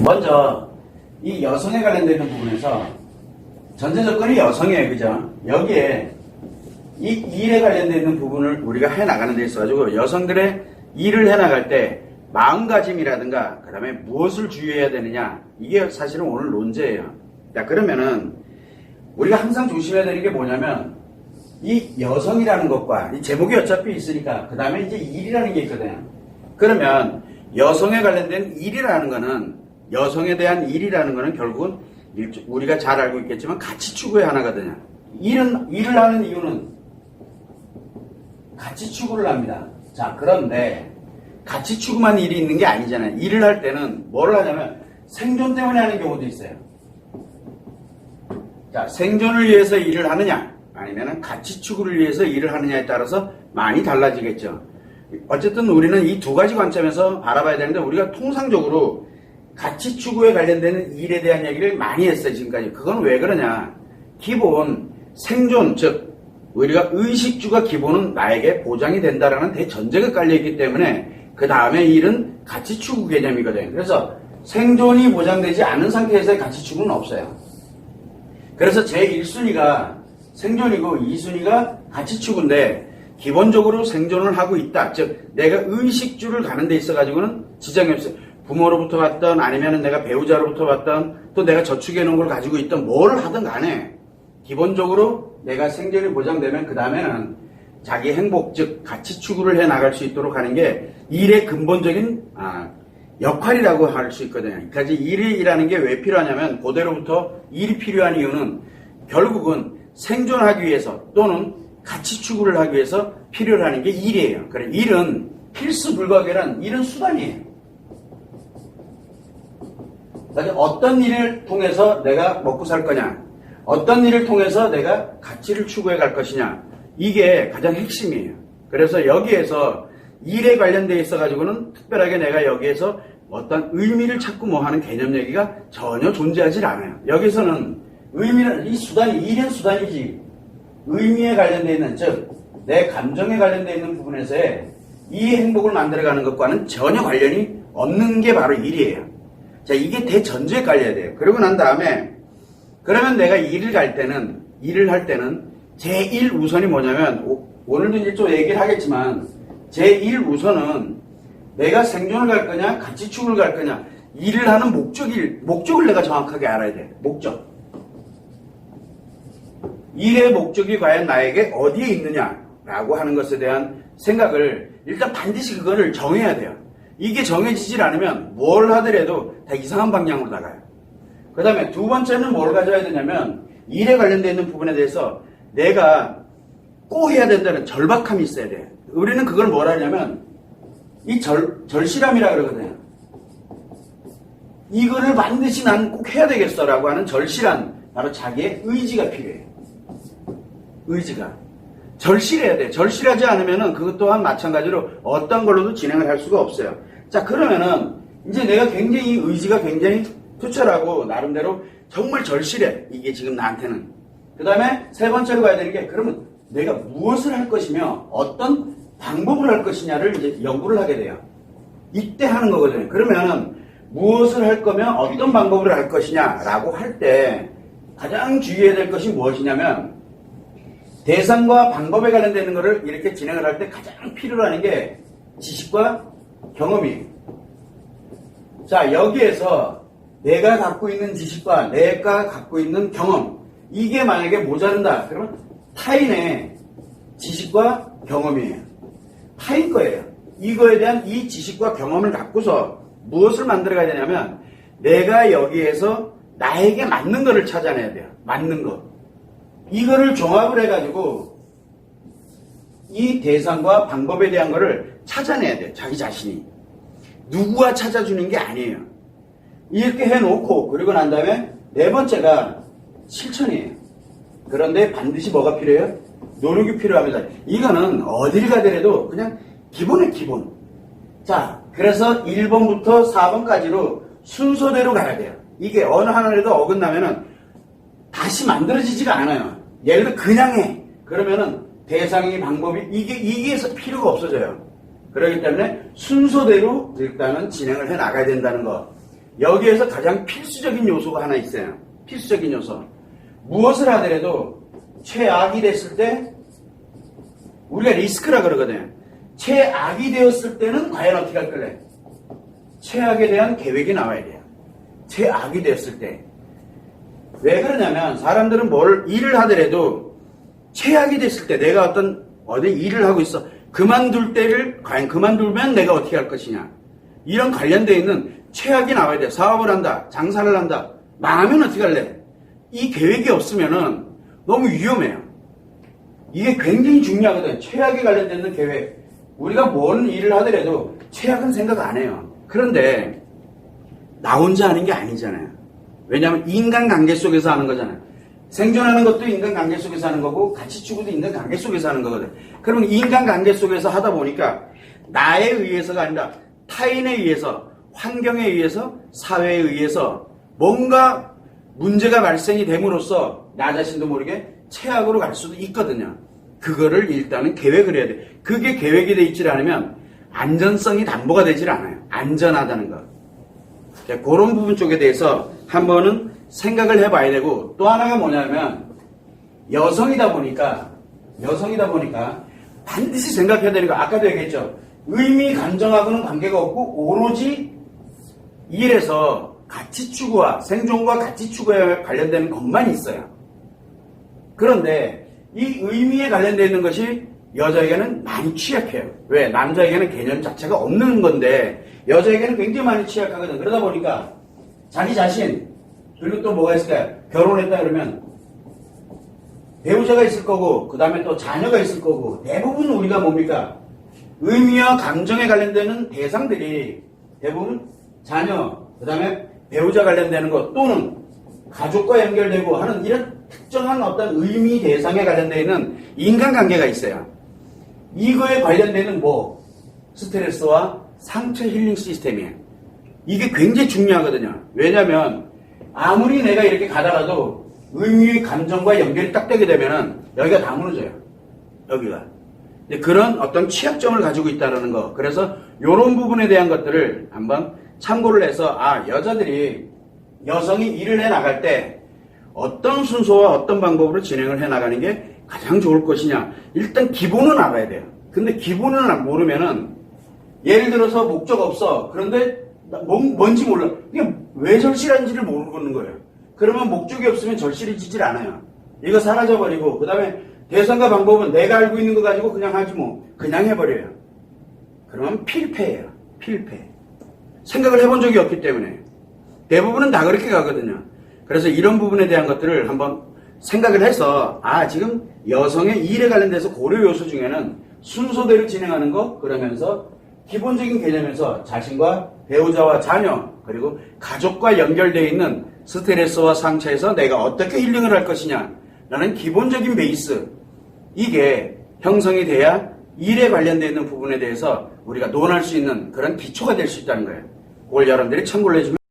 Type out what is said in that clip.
먼저 이 여성에 관련되는 부분에서 전제 조건이 여성이에요. 그죠? 여기에 이 일에 관련되는 부분을 우리가 해나가는 데 있어가지고 여성들의 일을 해나갈 때 마음가짐이라든가 그 다음에 무엇을 주의해야 되느냐, 이게 사실은 오늘 논제예요. 자, 그러면은 우리가 항상 조심해야 되는 게 뭐냐면 이 여성이라는 것과 이 제목이 어차피 있으니까 그 다음에 이제 일이라는 게 있거든요. 그러면 여성에 관련된 일이라는 거는, 여성에 대한 일이라는 거는 결국은 우리가 잘 알고 있겠지만 가치 추구의 하나거든요. 일을 하는 이유는 가치 추구를 합니다. 자, 그런데 가치 추구만 일이 있는 게 아니잖아요. 일을 할 때는 뭐를 하냐면 생존 때문에 하는 경우도 있어요. 자, 생존을 위해서 일을 하느냐 아니면 가치 추구를 위해서 일을 하느냐에 따라서 많이 달라지겠죠. 어쨌든 우리는 이 두 가지 관점에서 바라봐야 되는데, 우리가 통상적으로 가치 추구에 관련되는 일에 대한 얘기를 많이 했어요, 지금까지. 그건 왜 그러냐. 기본 생존, 즉 우리가 의식주가 기본은 나에게 보장이 된다라는 대전제가 깔려있기 때문에 그 다음에 일은 가치 추구 개념이거든요. 그래서 생존이 보장되지 않은 상태에서의 가치 추구는 없어요. 그래서 제1순위가 생존이고 2순위가 가치 추구인데, 기본적으로 생존을 하고 있다. 즉 내가 의식주를 가는 데 있어 가지고는 지장이 없어요. 부모로부터 받던 아니면 내가 배우자로부터 받던 또 내가 저축해 놓은 걸 가지고 있던 뭘 하든 간에 기본적으로 내가 생존이 보장되면 그 다음에는 자기 행복, 즉 가치 추구를 해 나갈 수 있도록 하는 게 일의 근본적인 역할이라고 할 수 있거든요. 그러니까 일이라는 게 왜 필요하냐면, 고대로부터 일이 필요한 이유는 결국은 생존하기 위해서 또는 가치 추구를 하기 위해서 필요로 하는 게 일이에요. 그래, 일은 필수 불가결한, 일은 수단이에요. 그러니까 어떤 일을 통해서 내가 먹고 살 거냐, 어떤 일을 통해서 내가 가치를 추구해 갈 것이냐, 이게 가장 핵심이에요. 그래서 여기에서 일에 관련되어 있어 가지고는 특별하게 내가 여기에서 어떤 의미를 찾고 뭐 하는 개념 얘기가 전혀 존재하지 않아요. 여기서는 의미는 이 수단이, 일은 수단이지, 의미에 관련되어 있는, 즉 내 감정에 관련되어 있는 부분에서의 이 행복을 만들어가는 것과는 전혀 관련이 없는 게 바로 일이에요. 자, 이게 대전제에 깔려야 돼요. 그러고 난 다음에, 그러면 내가 일을 할 때는 제1우선이 뭐냐면, 오늘도 이제 좀 얘기를 하겠지만 제1우선은 내가 생존을 갈 거냐 가치 추구를 갈 거냐, 일을 하는 목적을 내가 정확하게 알아야 돼. 목적. 일의 목적이 과연 나에게 어디에 있느냐라고 하는 것에 대한 생각을 일단 반드시 그거를 정해야 돼요. 이게 정해지질 않으면 뭘 하더라도 다 이상한 방향으로 나가요. 그 다음에 두 번째는 뭘 가져야 되냐면, 일에 관련되어 있는 부분에 대해서 내가 꼭 해야 된다는 절박함이 있어야 돼요. 우리는 그걸 뭐라 하냐면 이 절실함이라 그러거든요. 이거를 반드시 난 꼭 해야 되겠어라고 하는 절실한, 바로 자기의 의지가 필요해요. 의지가. 절실해야 돼. 절실하지 않으면은 그것 또한 마찬가지로 어떤 걸로도 진행을 할 수가 없어요. 자, 그러면은 이제 내가 굉장히 의지가 굉장히 투철하고 나름대로 정말 절실해. 이게 지금 나한테는. 그 다음에 세 번째로 가야 되는 게, 그러면 내가 무엇을 할 것이며 어떤 방법을 할 것이냐를 이제 연구를 하게 돼요. 이때 하는 거거든요. 그러면은 무엇을 할 거면 어떤 방법을 할 것이냐라고 할 때 가장 주의해야 될 것이 무엇이냐면, 대상과 방법에 관련되는 것을 이렇게 진행을 할 때 가장 필요로 하는 게 지식과 경험이에요. 자, 여기에서 내가 갖고 있는 지식과 내가 갖고 있는 경험, 이게 만약에 모자른다 그러면 타인의 지식과 경험이에요. 타인 거예요. 이거에 대한 이 지식과 경험을 갖고서 무엇을 만들어가야 되냐면, 내가 여기에서 나에게 맞는 거를 찾아내야 돼요. 맞는 거. 이거를 종합을 해가지고 이 대상과 방법에 대한 거를 찾아내야 돼요. 자기 자신이. 누구가 찾아주는 게 아니에요. 이렇게 해놓고, 그리고 난 다음에 네 번째가 실천이에요. 그런데 반드시 뭐가 필요해요? 노력이 필요합니다. 이거는 어딜 가더라도 그냥 기본의 기본. 자, 그래서 1번부터 4번까지로 순서대로 가야 돼요. 이게 어느 하나라도 어긋나면은 다시 만들어지지가 않아요. 예를 들어 그냥 해. 그러면은 대상이, 방법이, 이게 필요가 없어져요. 그렇기 때문에 순서대로 일단은 진행을 해 나가야 된다는 거. 여기에서 가장 필수적인 요소가 하나 있어요. 필수적인 요소. 무엇을 하더라도 최악이 됐을 때 우리가 리스크라 그러거든요. 최악이 되었을 때는 과연 어떻게 할 거래? 최악에 대한 계획이 나와야 돼요. 최악이 되었을 때. 왜 그러냐면 사람들은 일을 하더라도 최악이 됐을 때 내가 어디 일을 하고 있어. 그만둘 때를 과연 그만두면 내가 어떻게 할 것이냐. 이런 관련되어 있는 최악이 나와야 돼. 사업을 한다. 장사를 한다. 망하면 어떻게 할래? 이 계획이 없으면은 너무 위험해요. 이게 굉장히 중요하거든. 최악에 관련된 계획. 우리가 뭔 일을 하더라도 최악은 생각 안 해요. 그런데 나 혼자 하는 게 아니잖아요. 왜냐하면 인간관계 속에서 하는 거잖아요. 생존하는 것도 인간관계 속에서 하는 거고 가치추구도 인간관계 속에서 하는 거거든. 그러면 인간관계 속에서 하다 보니까 나에 의해서가 아니라 타인에 의해서, 환경에 의해서, 사회에 의해서 뭔가 문제가 발생이 됨으로써 나 자신도 모르게 최악으로 갈 수도 있거든요. 그거를 일단은 계획을 해야 돼. 그게 계획이 돼 있질 않으면 안전성이 담보가 되질 않아요. 안전하다는 거. 그런 부분 쪽에 대해서 한번은 생각을 해봐야 되고, 또 하나가 뭐냐면 여성이다 보니까 반드시 생각해야 되는 거, 아까도 얘기했죠. 의미, 감정하고는 관계가 없고 오로지 일에서 가치 추구와 생존과 가치 추구에 관련되는 것만 있어요. 그런데 이 의미에 관련되어 있는 것이 여자에게는 많이 취약해요. 왜? 남자에게는 개념 자체가 없는 건데 여자에게는 굉장히 많이 취약하거든. 그러다 보니까 자기 자신, 그리고 또 뭐가 있을까요? 결혼했다 그러면 배우자가 있을 거고, 그 다음에 또 자녀가 있을 거고, 대부분 우리가 뭡니까? 의미와 감정에 관련되는 대상들이 대부분 자녀, 그 다음에 배우자 관련되는 것, 또는 가족과 연결되고 하는 이런 특정한 어떤 의미 대상에 관련되어 있는 인간관계가 있어요. 이거에 관련되는 스트레스와 상처 힐링 시스템이에요. 이게 굉장히 중요하거든요. 왜냐하면 아무리 내가 이렇게 가다가도 의미, 감정과 연결이 딱 되게 되면은 여기가 다 무너져요. 여기가. 그런 어떤 취약점을 가지고 있다는 거. 그래서 이런 부분에 대한 것들을 한번 참고를 해서, 여성이 일을 해 나갈 때 어떤 순서와 어떤 방법으로 진행을 해 나가는 게 가장 좋을 것이냐. 일단 기본은 알아야 돼요. 근데 기본을 모르면은, 예를 들어서 목적 없어. 그런데 뭔지 몰라. 이게 왜 절실한지를 모르는 거예요. 그러면 목적이 없으면 절실해지질 않아요. 이거 사라져버리고, 그 다음에 대상과 방법은 내가 알고 있는 거 가지고 그냥 하지 그냥 해버려요. 그러면 필패예요. 필패. 생각을 해본 적이 없기 때문에. 대부분은 다 그렇게 가거든요. 그래서 이런 부분에 대한 것들을 한번 생각을 해서, 지금 여성의 일에 관련돼서 고려 요소 중에는 순서대로 진행하는 거, 그러면서 기본적인 개념에서 자신과 배우자와 자녀, 그리고 가족과 연결되어 있는 스트레스와 상처에서 내가 어떻게 힐링을 할 것이냐 라는 기본적인 베이스, 이게 형성이 돼야 일에 관련되어 있는 부분에 대해서 우리가 논할 수 있는 그런 기초가 될 수 있다는 거예요. 그걸 여러분들이 참고를 해주면